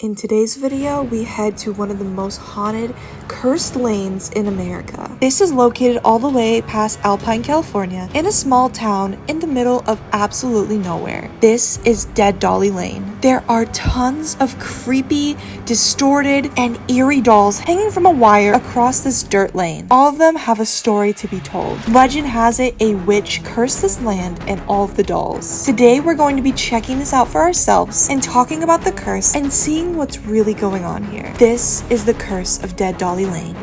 In today's video, we head to one of the most haunted, cursed lanes in America. This is located all the way past Alpine, California, in a small town in the middle of absolutely nowhere. This is Dead Dolly Lane. There are tons of creepy, distorted, and eerie dolls hanging from a wire across this dirt lane. All of them have a story to be told. Legend has it a witch cursed this land and all of the dolls. Today, we're going to be checking this out for ourselves and talking about the curse and seeing what's really going on here. This is the curse of Dead Dolly Lane.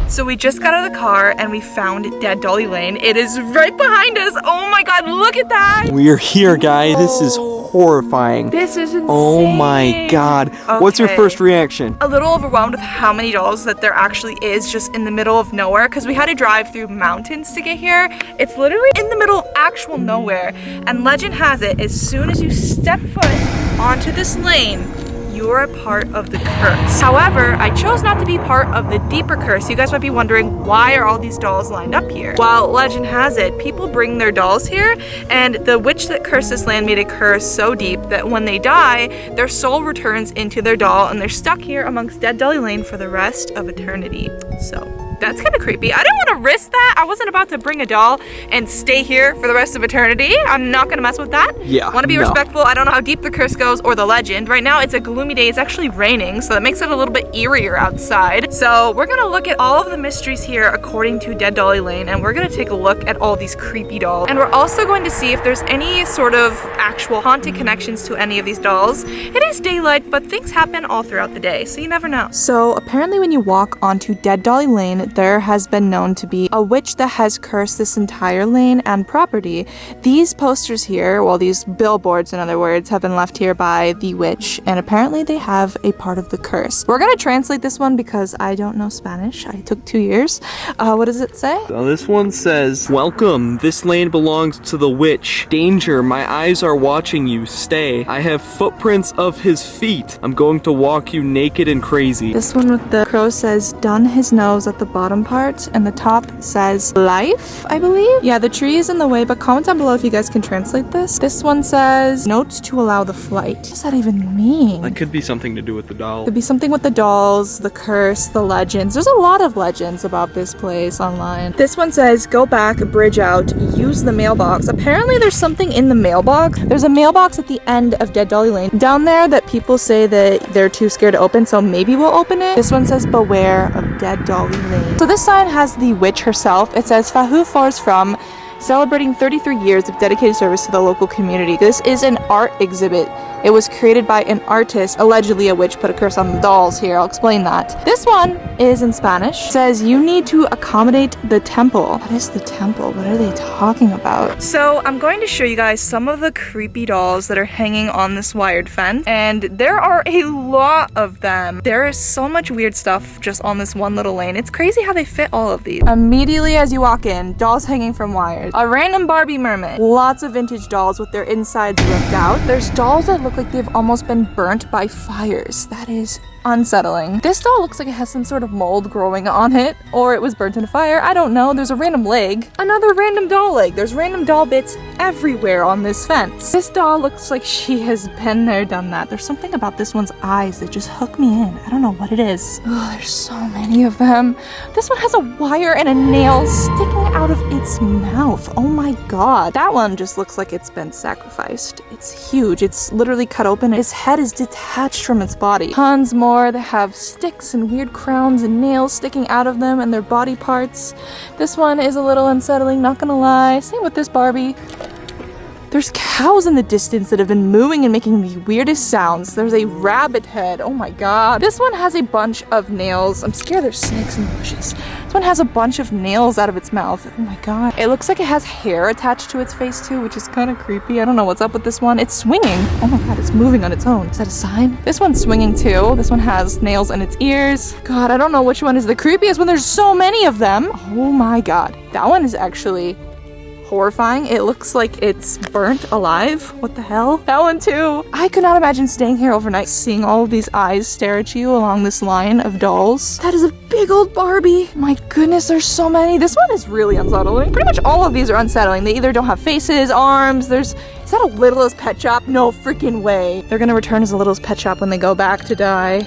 So we just got out of the car and we found Dead Dolly Lane. It is right behind us. Oh my god, look at that! We're here, guys. This is horrifying. This is insane. Oh my god. Okay. What's your first reaction? A little overwhelmed with how many dolls that there actually is just in the middle of nowhere, because we had to drive through mountains to get here. It's literally in the middle of actual nowhere. And legend has it, as soon as you step foot onto this lane, you are a part of the curse. However, I chose not to be part of the deeper curse. You guys might be wondering, why are all these dolls lined up here? Well, legend has it, people bring their dolls here, and the witch that cursed this land made a curse so deep that when they die, their soul returns into their doll, and they're stuck here amongst Dead Dolly Lane for the rest of eternity. So that's kind of creepy. I didn't want to risk that. I wasn't about to bring a doll and stay here for the rest of eternity. I'm not going to mess with that. Yeah. Want to be respectful. I don't know how deep the curse goes or the legend. Right now, it's a gloomy day. It's actually raining, so that makes it a little bit eerier outside. So we're going to look at all of the mysteries here according to Dead Dolly Lane, and we're going to take a look at all these creepy dolls. And we're also going to see if there's any sort of actual haunted connections to any of these dolls. It is daylight, but things happen all throughout the day, so you never know. So apparently when you walk onto Dead Dolly Lane, there has been known to be a witch that has cursed this entire lane and property. These posters here, well, these billboards in other words, have been left here by the witch, and apparently they have a part of the curse. We're gonna translate this one because I don't know Spanish. I took 2 years. What does it say? So this one says, "Welcome, this land belongs to the witch. Danger, my eyes are watching you. Stay. I have footprints of his feet. I'm going to walk you naked and crazy." This one with the crow says, "Done his nose" at the bottom part, and the top says life, I believe. Yeah, the tree is in the way, but comment down below if you guys can translate this. This one says notes to allow the flight. What does that even mean? That could be something to do with the doll. Could be something with the dolls, the curse, the legends. There's a lot of legends about this place online. This one says go back, bridge out, use the mailbox. Apparently there's something in the mailbox. There's a mailbox at the end of Dead Dolly Lane down there that people say that they're too scared to open, so maybe we'll open it. This one says beware of Dead Dolly Lane. So this sign has the witch herself. It says Fahu Fars from, celebrating 33 years of dedicated service to the local community. This is an art exhibit. It was created by an artist. Allegedly a witch put a curse on the dolls here. I'll explain that. This one is in Spanish. It says you need to accommodate the temple. What is the temple? What are they talking about? So I'm going to show you guys some of the creepy dolls that are hanging on this wired fence, and there are a lot of them. There is so much weird stuff just on this one little lane. It's crazy how they fit all of these. Immediately as you walk in, dolls hanging from wires. A random Barbie mermaid. Lots of vintage dolls with their insides ripped out. There's dolls that look like they've almost been burnt by fires. That is unsettling. This doll looks like it has some sort of mold growing on it, or it was burnt in a fire. I don't know. There's a random leg. Another random doll leg. There's random doll bits everywhere on this fence. This doll looks like she has been there, done that. There's something about this one's eyes that just hook me in. I don't know what it is. Oh, there's so many of them. This one has a wire and a nail sticking out of its mouth. Oh my god. That one just looks like it's been sacrificed. It's huge. It's literally cut open. Its head is detached from its body. Tons more that have sticks and weird crowns and nails sticking out of them and their body parts. This one is a little unsettling, not gonna lie. Same with this Barbie. There's cows in the distance that have been mooing and making the weirdest sounds. There's a rabbit head. Oh my god. This one has a bunch of nails. I'm scared there's snakes in the bushes. This one has a bunch of nails out of its mouth. Oh my god. It looks like it has hair attached to its face too, which is kind of creepy. I don't know what's up with this one. It's swinging. Oh my god, it's moving on its own. Is that a sign? This one's swinging too. This one has nails in its ears. God, I don't know which one is the creepiest when there's so many of them. Oh my god. That one is actually horrifying. It looks like it's burnt alive. What the hell? That one too. I could not imagine staying here overnight, seeing all of these eyes stare at you along this line of dolls. That is a big old Barbie. My goodness, there's so many. This one is really unsettling. Pretty much all of these are unsettling. They either don't have faces, arms, is that a Littlest Pet Shop? No freaking way. They're gonna return as a Littlest Pet Shop when they go back to die.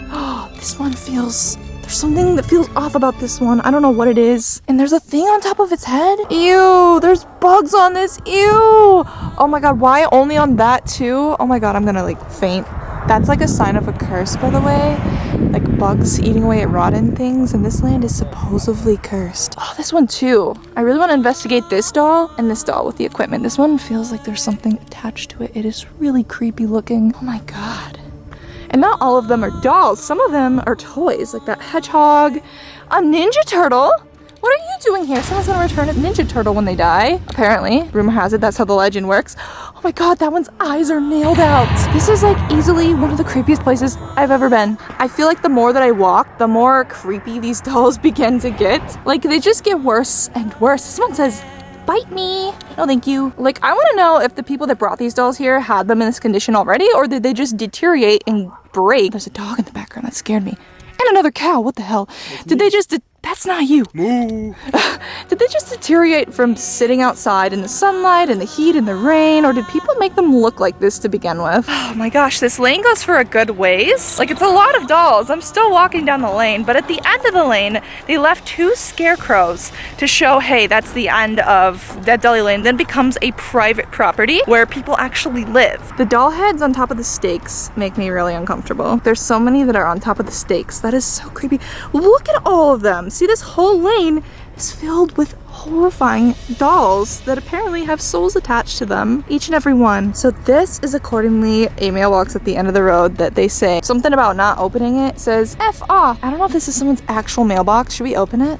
Oh, this one feels... There's something that feels off about this one. I don't know what it is. And there's a thing on top of its head. Ew, there's bugs on this. Ew. Oh my god, why only on that too? Oh my god, I'm gonna like faint. That's like a sign of a curse, by the way. Like bugs eating away at rotten things, and this land is supposedly cursed. Oh, this one too. I really want to investigate this doll and this doll with the equipment. This one feels like there's something attached to it. It is really creepy looking. Oh my god. And not all of them are dolls. Some of them are toys, like that hedgehog, a Ninja Turtle. What are you doing here? Someone's gonna return a Ninja Turtle when they die. Apparently, rumor has it that's how the legend works. Oh my god, that one's eyes are nailed out. This is like easily one of the creepiest places I've ever been. I feel like the more that I walk, the more creepy these dolls begin to get. Like they just get worse and worse. This one says, bite me. No, thank you. Like, I want to know if the people that brought these dolls here had them in this condition already, or did they just deteriorate and break? There's a dog in the background that scared me. And another cow. What the hell? Did they just... That's not you. Moo. Did they just deteriorate from sitting outside in the sunlight and the heat and the rain, or did people make them look like this to begin with? Oh my gosh, this lane goes for a good ways. Like, it's a lot of dolls. I'm still walking down the lane, but at the end of the lane, they left 2 scarecrows to show, hey, that's the end of Dead Dolly Lane. Then becomes a private property where people actually live. The doll heads on top of the stakes make me really uncomfortable. There's so many that are on top of the stakes. That is so creepy. Look at all of them. See, this whole lane is filled with horrifying dolls that apparently have souls attached to them, each and every one. So this is accordingly a mailbox at the end of the road that they say something about not opening it. It says F off. I don't know if this is someone's actual mailbox. Should we open it?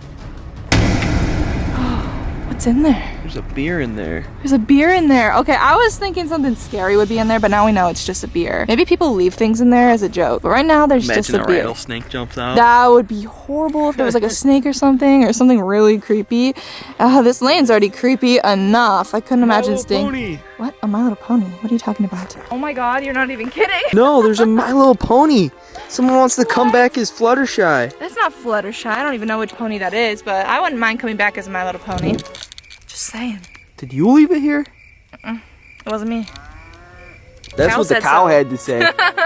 What's in there? There's a beer in there. There's a beer in there. Okay, I was thinking something scary would be in there, but now we know it's just a beer. Maybe people leave things in there as a joke, but right now there's just a beer. Imagine a rattlesnake jumps out. That would be horrible if there was like a snake or something really creepy. This lane's already creepy enough. I couldn't imagine staying. Pony. What? A My Little Pony? What are you talking about? Oh my god, you're not even kidding. No, there's a My Little Pony. Someone wants to come back as Fluttershy. That's not Fluttershy. I don't even know which pony that is, but I wouldn't mind coming back as a My Little Pony. Just saying. Did you leave it here? It wasn't me. That's Cow what the said cow so. had to say.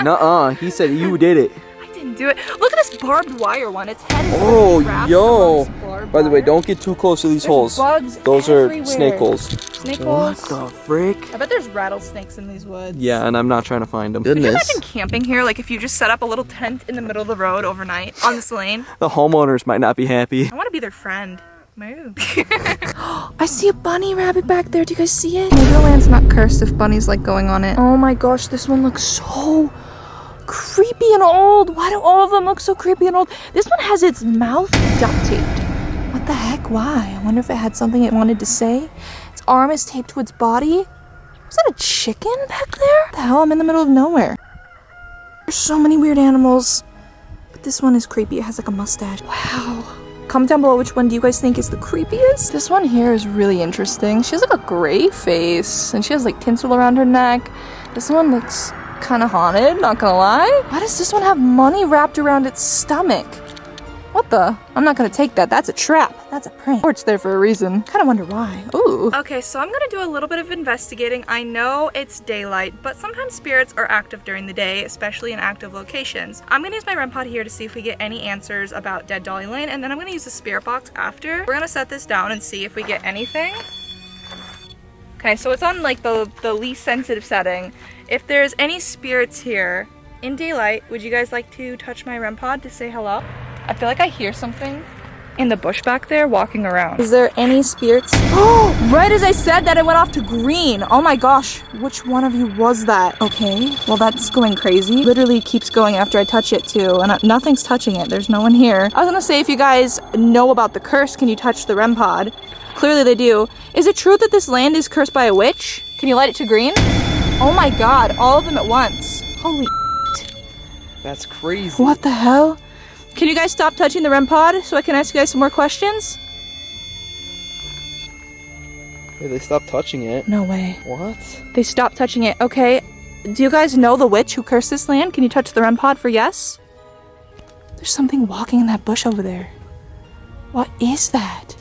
Nuh-uh. He said you did it. I didn't do it. Look at this barbed wire one. Its head is Oh, wrapped yo. amongst barbed By the way, wire. don't get too close to these There's holes. bugs Those everywhere. are snake holes. Snake What holes. the frick? I bet there's rattlesnakes in these woods. Yeah, and I'm not trying to find them. Could you Goodness. imagine camping here? Like if you just set up a little tent in the middle of the road overnight on this lane? The homeowners might not be happy. I want to be their friend. Move. I see a bunny rabbit back there. Do you guys see it? Maybe the land's not cursed if bunnies like going on it. Oh my gosh, this one looks so creepy and old. Why do all of them look so creepy and old? This one has its mouth duct taped. What the heck? Why? I wonder if it had something it wanted to say. Its arm is taped to its body. Was that a chicken back there? What the hell? I'm in the middle of nowhere. There's so many weird animals. But this one is creepy. It has like a mustache. Wow. Comment down below which one do you guys think is the creepiest. This one here is really interesting. She has like a gray face and she has like tinsel around her neck. This one looks kind of haunted, not gonna lie. Why does this one have money wrapped around its stomach? What the? I'm not gonna take that. That's a trap. That's a prank. Or it's there for a reason. Kinda wonder why. Ooh. Okay, so I'm gonna do a little bit of investigating. I know it's daylight, but sometimes spirits are active during the day, especially in active locations. I'm gonna use my REM pod here to see if we get any answers about Dead Dolly Lane, and then I'm gonna use the spirit box after. We're gonna set this down and see if we get anything. Okay, so it's on like the least sensitive setting. If there's any spirits here in daylight, would you guys like to touch my REM pod to say hello? I feel like I hear something in the bush back there walking around. Is there any spirits? Oh, right as I said that, it went off to green. Oh my gosh, which one of you was that? Okay, well that's going crazy. Literally keeps going after I touch it too, and nothing's touching it. There's no one here. I was gonna say, if you guys know about the curse, can you touch the REM pod? Clearly they do. Is it true that this land is cursed by a witch? Can you light it to green? Oh my god, all of them at once. Holy That's crazy. what the hell? Can you guys stop touching the REM pod so I can ask you guys some more questions? Hey, they stopped touching it. No way. What? They stopped touching it. Okay. Do you guys know the witch who cursed this land? Can you touch the REM pod for yes? There's something walking in that bush over there. What is that?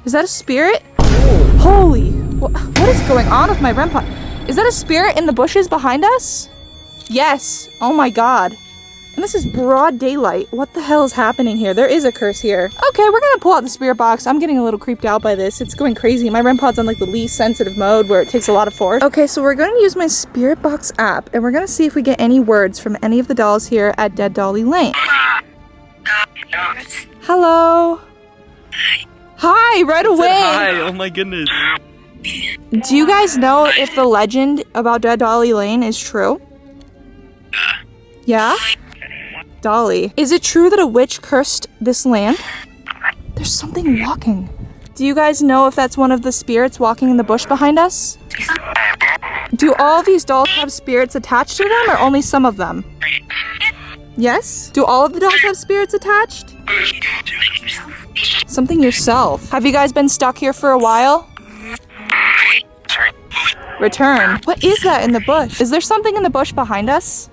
Is that a spirit? Oh. Holy. What is going on with my REM pod? Is that a spirit in the bushes behind us? Yes. Oh my god. And this is broad daylight. What the hell is happening here? There is a curse here. Okay, we're gonna pull out the spirit box. I'm getting a little creeped out by this. It's going crazy. My REM pod's on like the least sensitive mode where it takes a lot of force. Okay, so we're gonna use my spirit box app and we're gonna see if we get any words from any of the dolls here at Dead Dolly Lane. Hello. Hi, right away. Hi, oh my goodness. Do you guys know if the legend about Dead Dolly Lane is true? Yeah? Dolly. Is it true that a witch cursed this land? There's something walking. Do you guys know if that's one of the spirits walking in the bush behind us? Do all of these dolls have spirits attached to them or only some of them? Yes? Do all of the dolls have spirits attached? Something yourself. Have you guys been stuck here for a while? Return. What is that in the bush? Is there something in the bush behind us?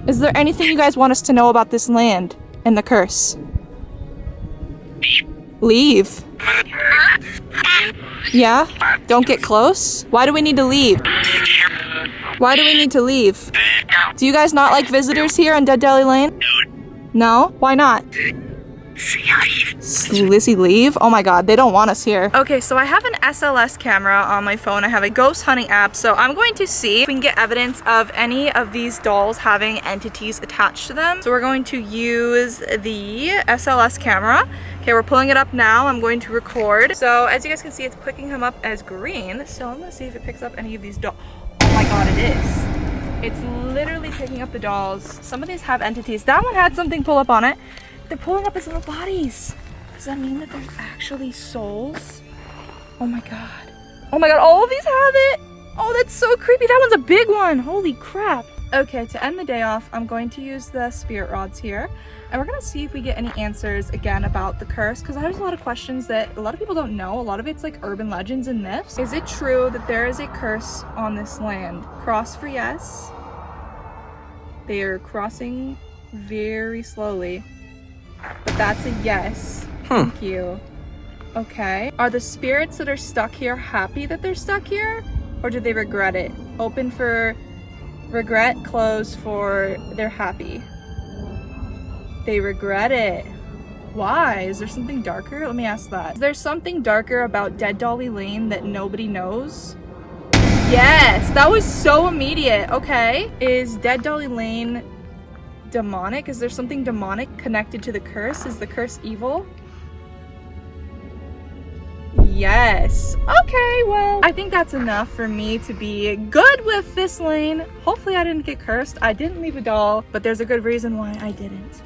Is there anything you guys want us to know about this land and the curse? Leave. Yeah? Don't get close? Why do we need to leave? Why do we need to leave? Do you guys not like visitors here on Dead Dolly Lane? No? Why not? Lyssy leave? Oh my god, they don't want us here. Okay, so I have an SLS camera on my phone. I have a ghost hunting app, so I'm going to see if we can get evidence of any of these dolls having entities attached to them. So we're going to use the SLS camera. Okay, we're pulling it up now. I'm going to record. So as you guys can see, it's picking him up as green. So I'm gonna see if it picks up any of these dolls. Oh my god, it is. It's literally picking up the dolls. Some of these have entities. That one had something pull up on it. They're pulling up his little bodies. Does that mean that they're actually souls? Oh my god. Oh my god, all of these have it! Oh, that's so creepy. That one's a big one. Holy crap. Okay, to end the day off, I'm going to use the spirit rods here. And we're gonna see if we get any answers again about the curse, because there's a lot of questions that a lot of people don't know. A lot of it's like urban legends and myths. Is it true that there is a curse on this land? Cross for yes. They are crossing very slowly. But that's a yes. Thank you. Okay. Are the spirits that are stuck here happy that they're stuck here? Or do they regret it? Open for regret, close for they're happy. They regret it. Why? Is there something darker? Let me ask that. Is there something darker about Dead Dolly Lane that nobody knows? Yes! That was so immediate. Okay. Is Dead Dolly Lane demonic? Is there something demonic connected to the curse? Is the curse evil? Yes. Okay, well, I think that's enough for me to be good with this lane. Hopefully I didn't get cursed. I didn't leave a doll, but there's a good reason why I didn't.